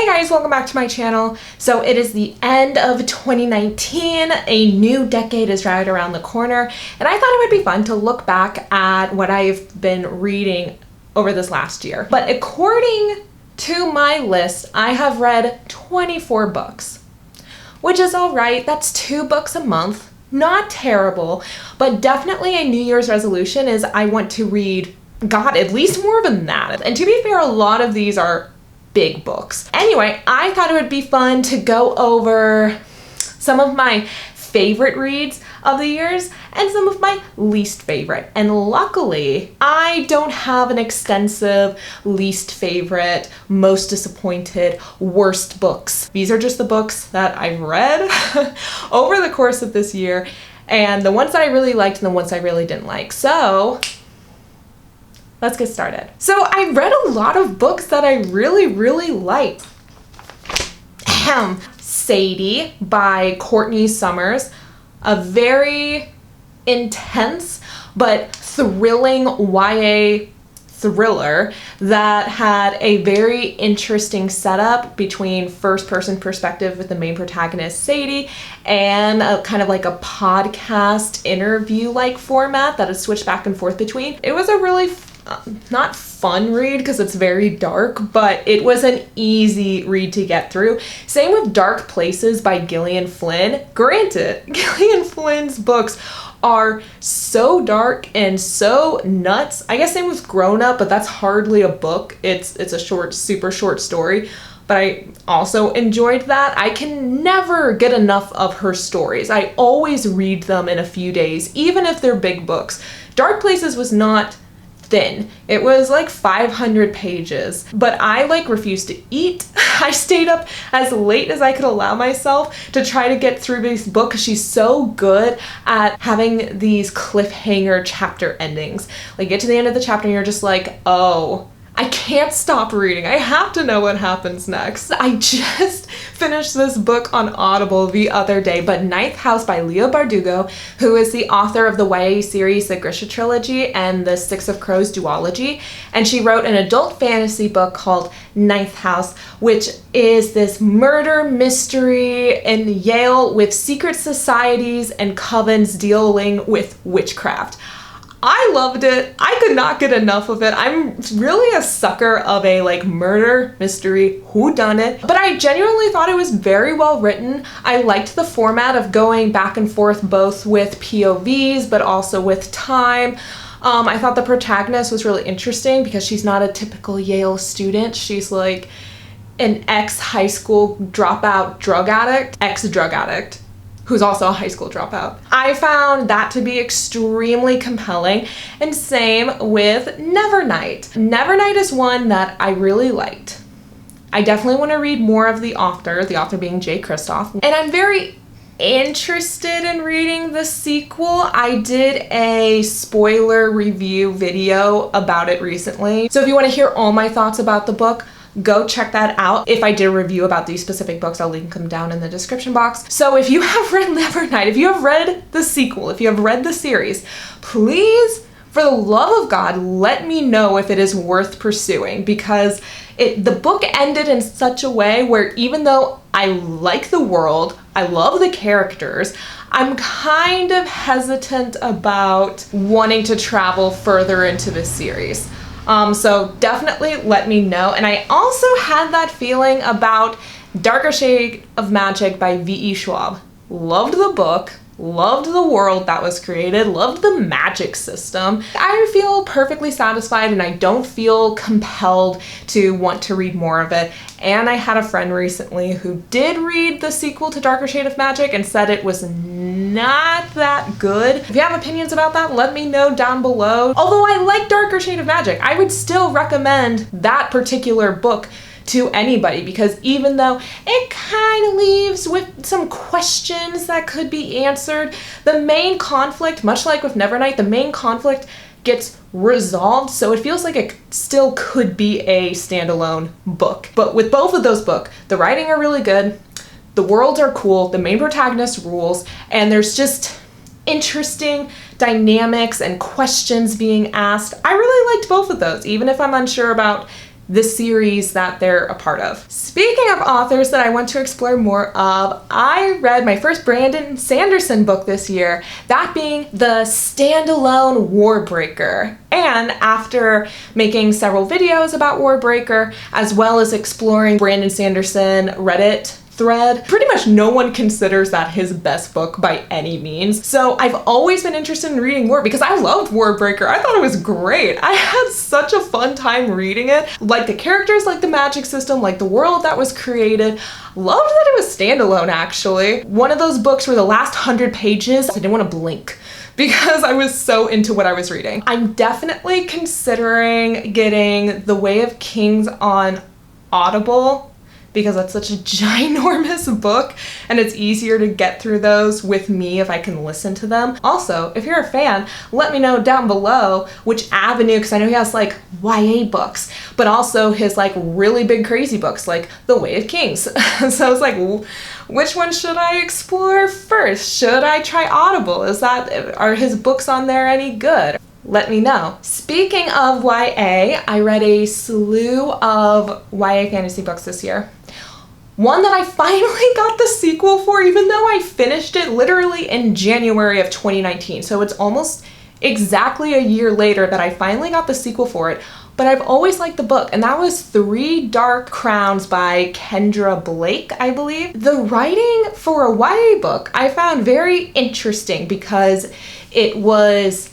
Hey guys, welcome back to my channel. So it is the end of 2019, a new decade is right around the corner, and I thought it would be fun to look back at what I've been reading over this last year. But according to my list, I have read 24 books, which is all right. That's 2 books a month. Not terrible, but definitely a New Year's resolution is I want to read, God, at least more than that. And to be fair, a lot of these are big books. Anyway, I thought it would be fun to go over some of my favorite reads of the years and some of my least favorite. And luckily, I don't have an extensive least favorite, most disappointed, worst books. These are just the books that I've read over the course of this year, and the ones that I really liked and the ones I really didn't like. So let's get started. So I read a lot of books that I really liked. Sadie by Courtney Summers, a very intense but thrilling YA thriller that had a very interesting setup between first-person perspective with the main protagonist Sadie and a kind of like a podcast interview-like format that is switched back and forth between. It was a really not fun read because it's very dark, but it was an easy read to get through. Same with Dark Places by Gillian Flynn. Granted, Gillian Flynn's books are so dark and so nuts. I guess same with Grown Up, but that's hardly a book. It's a short, super short story. But I also enjoyed that. I can never get enough of her stories. I always read them in a few days, even if they're big books. Dark Places was not thin. It was like 500 pages, but I refused to eat. I stayed up as late as I could allow myself to try to get through this book because she's so good at having these cliffhanger chapter endings. Like, get to the end of the chapter and you're just like, oh, I can't stop reading. I have to know what happens next. I just finished this book on Audible the other day, but Ninth House by Leah Bardugo, who is the author of the YA series The Grisha Trilogy and the Six of Crows duology. And she wrote an adult fantasy book called Ninth House, which is this murder mystery in Yale with secret societies and covens dealing with witchcraft. I loved it. I could not get enough of it. I'm really a sucker of a murder mystery whodunit, but I genuinely thought it was very well written. I liked the format of going back and forth both with POVs but also with time. I thought the protagonist was really interesting because she's not a typical Yale student. She's like an ex-high school dropout drug addict, ex-drug addict, who's also a high school dropout. I found that to be extremely compelling, and same with Nevernight. Nevernight is one that I really liked. I definitely want to read more of the author being Jay Kristoff, and I'm very interested in reading the sequel. I did a spoiler review video about it recently, so if you want to hear all my thoughts about the book, go check that out. If I did a review about these specific books, I'll link them down in the description box. So if you have read Nevernight, if you have read the sequel, if you have read the series, please, for the love of God, let me know if it is worth pursuing, because the book ended in such a way where even though I like the world, I love the characters, I'm kind of hesitant about wanting to travel further into this series. So definitely let me know. And I also had that feeling about Darker Shade of Magic by V.E. Schwab. Loved the book, loved the world that was created, loved the magic system. I feel perfectly satisfied and I don't feel compelled to want to read more of it. And I had a friend recently who did read the sequel to Darker Shade of Magic and said it was not that good. If you have opinions about that, let me know down below. Although I like Darker Shade of Magic, I would still recommend that particular book to anybody, because even though it kind of leaves with some questions that could be answered, the main conflict, much like with Nevernight, the main conflict gets resolved, so it feels like it still could be a standalone book. But with both of those books, the writing are really good, the worlds are cool, the main protagonist rules, and there's just interesting dynamics and questions being asked. I really liked both of those, even if I'm unsure about the series that they're a part of. Speaking of authors that I want to explore more of, I read my first Brandon Sanderson book this year, that being the standalone Warbreaker. And after making several videos about Warbreaker, as well as exploring Brandon Sanderson Reddit thread, pretty much no one considers that his best book by any means. So I've always been interested in reading more because I loved Warbreaker. I thought it was great. I had such a fun time reading it. Like the characters, like the magic system, like the world that was created. Loved that it was standalone, actually. One of those books where the last 100 pages, I didn't want to blink because I was so into what I was reading. I'm definitely considering getting The Way of Kings on Audible, because that's such a ginormous book and it's easier to get through those with me if I can listen to them. Also, if you're a fan, let me know down below which avenue, because I know he has like YA books, but also his like really big crazy books like The Way of Kings. So I was like, which one should I explore first? Should I try Audible? Are his books on there any good? Let me know. Speaking of YA, I read a slew of YA fantasy books this year. One that I finally got the sequel for, even though I finished it literally in January of 2019. So it's almost exactly a year later that I finally got the sequel for it. But I've always liked the book, and that was Three Dark Crowns by Kendra Blake, I believe. The writing for a YA book I found very interesting because it was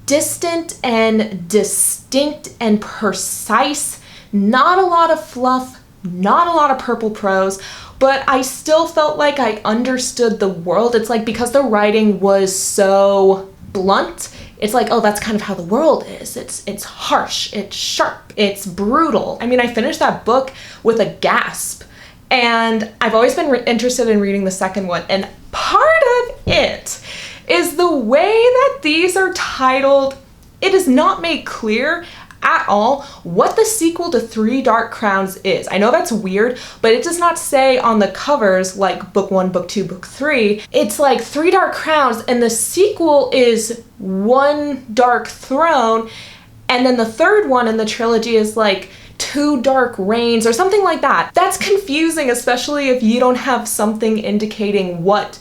distant and distinct and precise. Not a lot of fluff, not a lot of purple prose, but I still felt like I understood the world. It's like because the writing was so blunt, it's like, oh, that's kind of how the world is. It's harsh, it's sharp, it's brutal. I mean, I finished that book with a gasp, and I've always been interested in reading the second one, and part of it is the way that these are titled. It is not made clear at all what the sequel to Three Dark Crowns is. I know that's weird, but it does not say on the covers like book 1, book 2, book 3. It's like Three Dark Crowns, and the sequel is One Dark Throne, and then the third one in the trilogy is like Two Dark Reigns or something like that. That's confusing, especially if you don't have something indicating what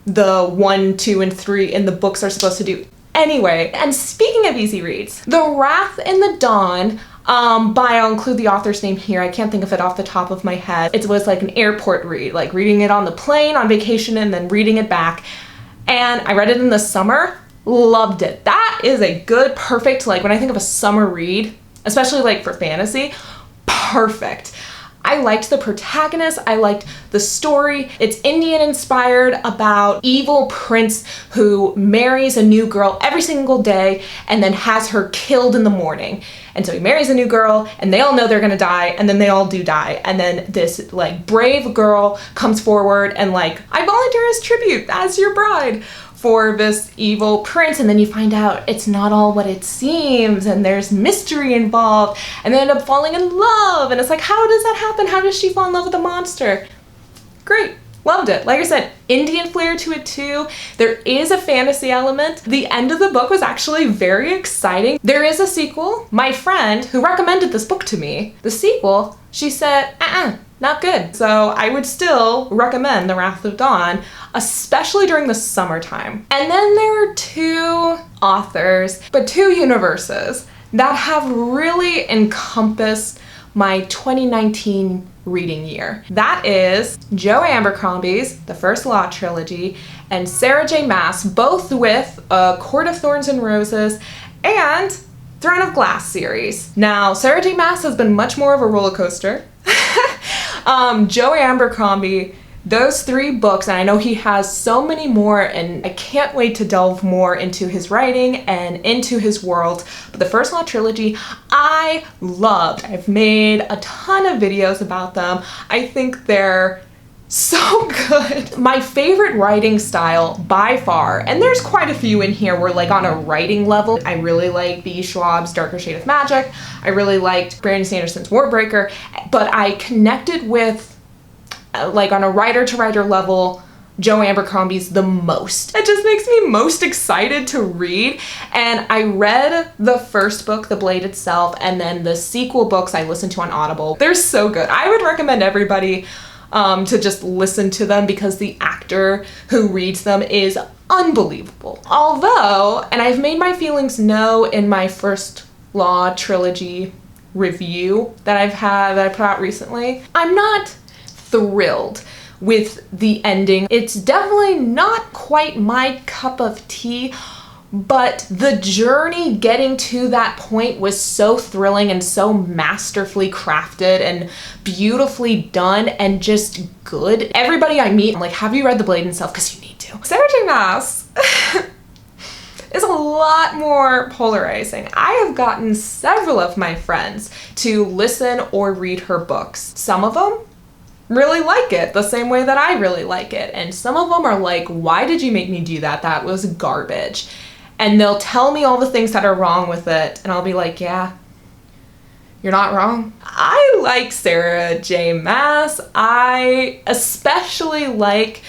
the 1, 2, and 3 in the books are supposed to do. Anyway, and speaking of easy reads, The Wrath in the Dawn, I'll include the author's name here, I can't think of it off the top of my head. It was like an airport read, like reading it on the plane, on vacation, and then reading it back. And I read it in the summer, loved it. That is a good, perfect, like when I think of a summer read, especially like for fantasy, perfect. I liked the protagonist, I liked the story. It's Indian inspired, about evil prince who marries a new girl every single day and then has her killed in the morning. And so he marries a new girl and they all know they're gonna die, and then they all do die. And then this like brave girl comes forward and like, I volunteer as tribute as your bride for this evil prince, and then you find out it's not all what it seems, and there's mystery involved, and they end up falling in love, and it's like, how does that happen? How does she fall in love with a monster? Great. Loved it. Like I said, Indian flair to it too. There is a fantasy element. The end of the book was actually very exciting. There is a sequel. My friend who recommended this book to me, the sequel, she said, not good. So I would still recommend The Wrath of Dawn, especially during the summertime. And then there are two authors, but two universes that have really encompassed my 2019 reading year. That is Joe Abercrombie's The First Law Trilogy and Sarah J. Maas, both with A Court of Thorns and Roses and Throne of Glass series. Now, Sarah J. Maas has been much more of a roller coaster. Joe Abercrombie, those three books, and I know he has so many more, and I can't wait to delve more into his writing and into his world. But the First Law Trilogy, I loved. I've made a ton of videos about them. I think they're so good. My favorite writing style by far, and there's quite a few in here, were like on a writing level. I really like B. Schwab's Darker Shade of Magic. I really liked Brandon Sanderson's Warbreaker, but I connected with, like on a writer to writer level, Joe Abercrombie's the most. It just makes me most excited to read. And I read the first book, The Blade Itself, and then the sequel books I listened to on Audible. They're so good. I would recommend everybody to just listen to them because the actor who reads them is unbelievable. Although, and I've made my feelings known in my First Law Trilogy review that I put out recently, I'm not thrilled with the ending. It's definitely not quite my cup of tea, but the journey getting to that point was so thrilling and so masterfully crafted and beautifully done and just good. Everybody I meet, I'm like, have you read The Blade Itself? Because you need to. Sarah J. Maas is a lot more polarizing. I have gotten several of my friends to listen or read her books. Some of them really like it the same way that I really like it. And some of them are like, why did you make me do that? That was garbage. And they'll tell me all the things that are wrong with it. And I'll be like, yeah, you're not wrong. I like Sarah J. Maas. I especially like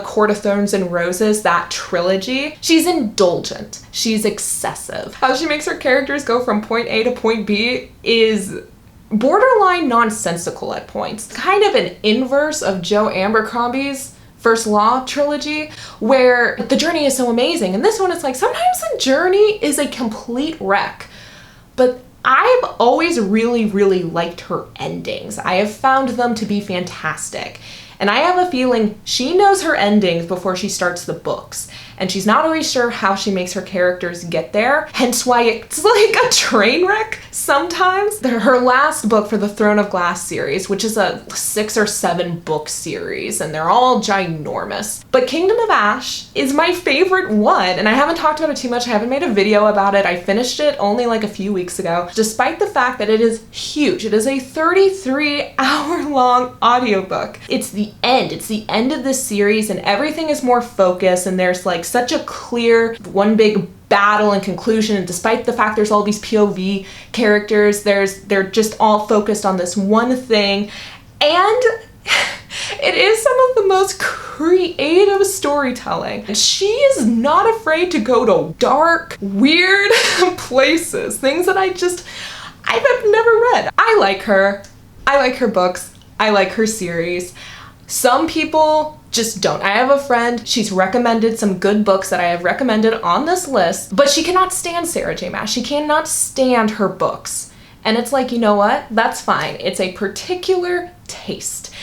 Court of Thorns and Roses, that trilogy. She's indulgent. She's excessive. How she makes her characters go from point A to point B is borderline nonsensical at points. Kind of an inverse of Joe Abercrombie's First Law Trilogy, where the journey is so amazing. And this one is like, sometimes the journey is a complete wreck. But I've always really, really liked her endings. I have found them to be fantastic. And I have a feeling she knows her endings before she starts the books. And she's not always sure how she makes her characters get there, hence why it's like a train wreck sometimes. Her last book for the Throne of Glass series, which is a 6 or 7 book series, and they're all ginormous. But Kingdom of Ash is my favorite one, and I haven't talked about it too much. I haven't made a video about it. I finished it only like a few weeks ago, despite the fact that it is huge. It is a 33-hour-long audiobook. It's the end. It's the end of this series, and everything is more focused, and there's like such a clear one big battle and conclusion, and despite the fact there's all these POV characters, they're just all focused on this one thing, and it is some of the most creative storytelling. And she is not afraid to go to dark, weird places, things that I've never read. I like her. I like her books. I like her series. Some people just don't. I have a friend, she's recommended some good books that I have recommended on this list, but she cannot stand Sarah J. Maas. She cannot stand her books. And it's like, you know what? That's fine. It's a particular taste,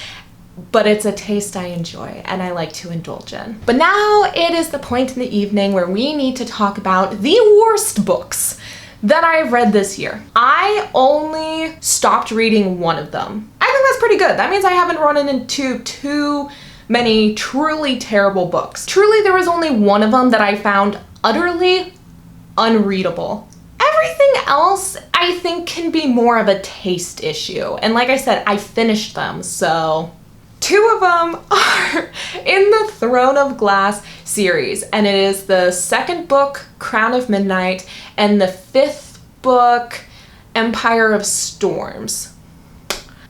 but it's a taste I enjoy and I like to indulge in. But now it is the point in the evening where we need to talk about the worst books that I've read this year. I only stopped reading one of them. I think that's pretty good. That means I haven't run into too many truly terrible books. Truly, there was only one of them that I found utterly unreadable. Everything else, I think, can be more of a taste issue. And like I said, I finished them, so 2 of them are in the Throne of Glass series, and it is the 2nd book, Crown of Midnight, and the 5th book, Empire of Storms.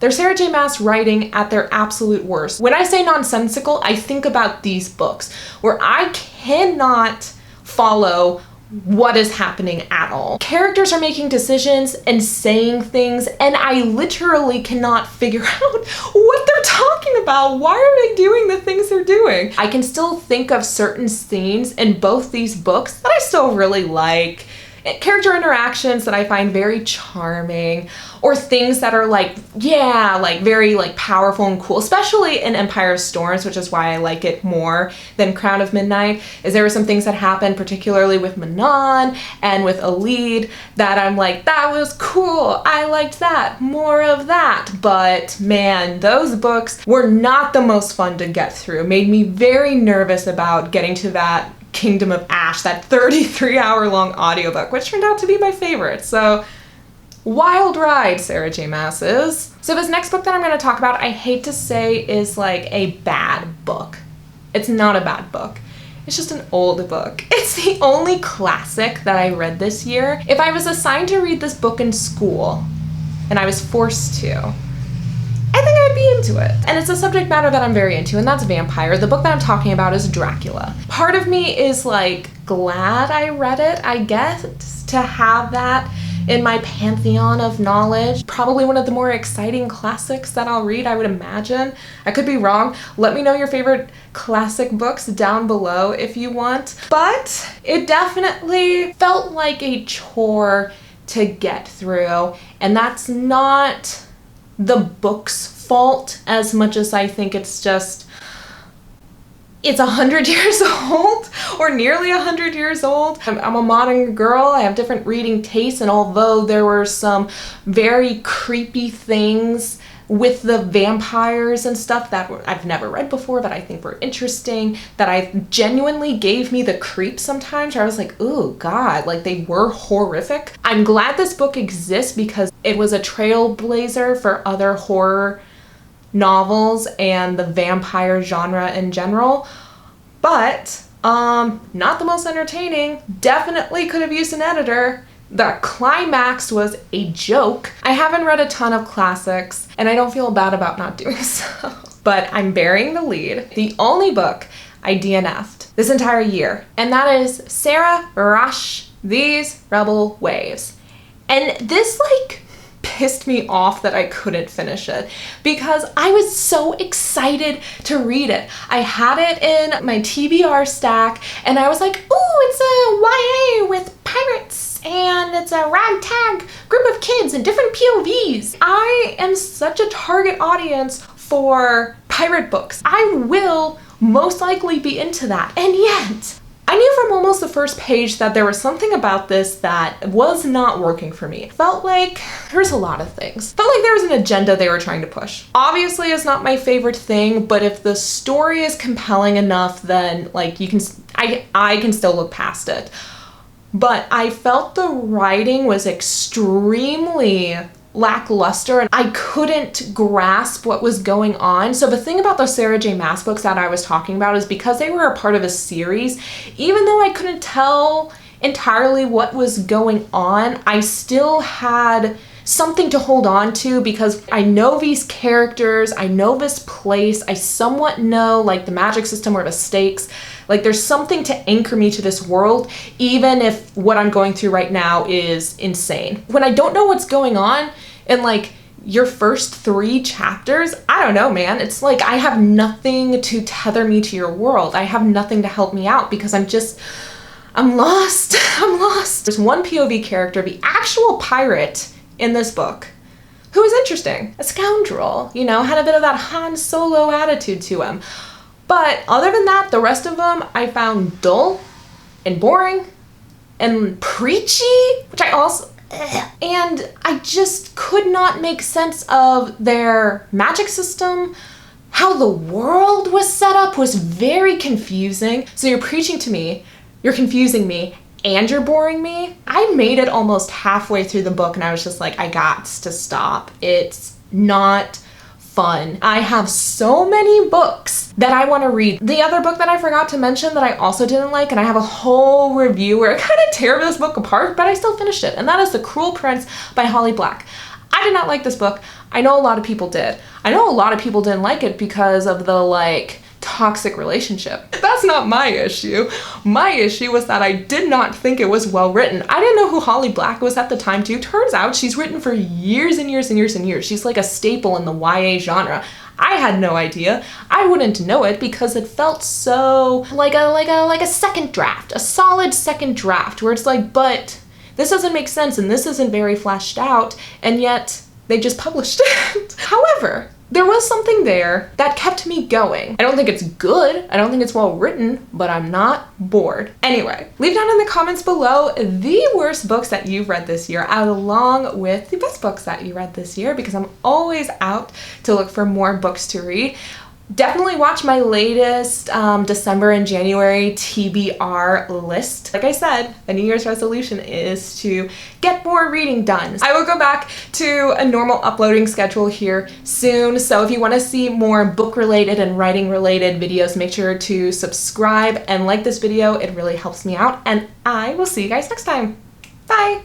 They're Sarah J. Maas writing at their absolute worst. When I say nonsensical, I think about these books where I cannot follow what is happening at all. Characters are making decisions and saying things, and I literally cannot figure out what they're talking about. Why are they doing the things they're doing? I can still think of certain scenes in both these books that I still really like. Character interactions that I find very charming, or things that are like, yeah, like very like powerful and cool, especially in Empire of Storms, which is why I like it more than Crown of Midnight, is there were some things that happened, particularly with Manon and with Alid, that I'm like, that was cool, I liked that, more of that. But man, those books were not the most fun to get through. Made me very nervous about getting to that Kingdom of Ash, that 33-hour-long audiobook, which turned out to be my favorite. So, wild ride, Sarah J. Maas is. So this next book that I'm going to talk about, I hate to say is like a bad book. It's not a bad book. It's just an old book. It's the only classic that I read this year. If I was assigned to read this book in school, and I was forced to, I think I'd be into it. And it's a subject matter that I'm very into, and that's vampire. The book that I'm talking about is Dracula. Part of me is like glad I read it, I guess, to have that in my pantheon of knowledge. Probably one of the more exciting classics that I'll read, I would imagine. I could be wrong. Let me know your favorite classic books down below if you want. But it definitely felt like a chore to get through, and that's not the book's fault as much as I think it's just, it's 100 years old, or nearly 100 years old. I'm a modern girl, I have different reading tastes, and although there were some very creepy things with the vampires and stuff that I've never read before that I think were interesting, that I genuinely gave me the creeps sometimes, where I was like, ooh, God, like they were horrific. I'm glad this book exists because it was a trailblazer for other horror novels and the vampire genre in general, but not the most entertaining. Definitely could have used an editor. The climax was a joke. I haven't read a ton of classics, and I don't feel bad about not doing so. But I'm bearing the lead. The only book I DNF'd this entire year, and that is Sarah Rush, These Rebel Waves. And this like pissed me off that I couldn't finish it because I was so excited to read it. I had it in my TBR stack, and I was like, ooh, it's a YA with pirates, and it's a ragtag group of kids and different POVs. I am such a target audience for pirate books. I will most likely be into that, and yet I knew from almost the first page that there was something about this that was not working for me. It felt like there's a lot of things. Felt like there was an agenda they were trying to push. Obviously, it's not my favorite thing, but if the story is compelling enough, then like I can still look past it. But I felt the writing was extremely lackluster, and I couldn't grasp what was going on. So the thing about those Sarah J. Maas books that I was talking about is because they were a part of a series, even though I couldn't tell entirely what was going on, I still had something to hold on to because I know these characters, I know this place, I somewhat know like the magic system or the stakes. Like there's something to anchor me to this world, even if what I'm going through right now is insane. When I don't know what's going on in like your first 3 chapters, I don't know, man. It's like I have nothing to tether me to your world. I have nothing to help me out because I'm lost. I'm lost. There's one POV character, the actual pirate in this book, who was interesting. A scoundrel, you know, had a bit of that Han Solo attitude to him. But other than that, the rest of them I found dull and boring and preachy, which I also, and I just could not make sense of their magic system. How the world was set up was very confusing. So you're preaching to me, you're confusing me, and you're boring me. I made it almost halfway through the book and I was just like, I got to stop. It's not fun. I have so many books that I want to read. The other book that I forgot to mention that I also didn't like, and I have a whole review where I kind of tear this book apart, but I still finished it, and that is The Cruel Prince by Holly Black. I did not like this book. I know a lot of people did. I know a lot of people didn't like it because of the like toxic relationship. That's not my issue. My issue was that I did not think it was well written. I didn't know who Holly Black was at the time too. Turns out she's written for years and years and years and years. She's like a staple in the YA genre. I had no idea. I wouldn't know it because it felt so like a second draft, a solid second draft where it's like, but this doesn't make sense and this isn't very fleshed out, and yet they just published it. However, there was something there that kept me going. I don't think it's good, I don't think it's well written, but I'm not bored. Anyway, leave down in the comments below the worst books that you've read this year, along with the best books that you read this year, because I'm always out to look for more books to read. Definitely watch my latest December and January TBR list. Like I said, the New Year's resolution is to get more reading done. I will go back to a normal uploading schedule here soon, so if you want to see more book-related and writing-related videos, make sure to subscribe and like this video. It really helps me out, and I will see you guys next time. Bye!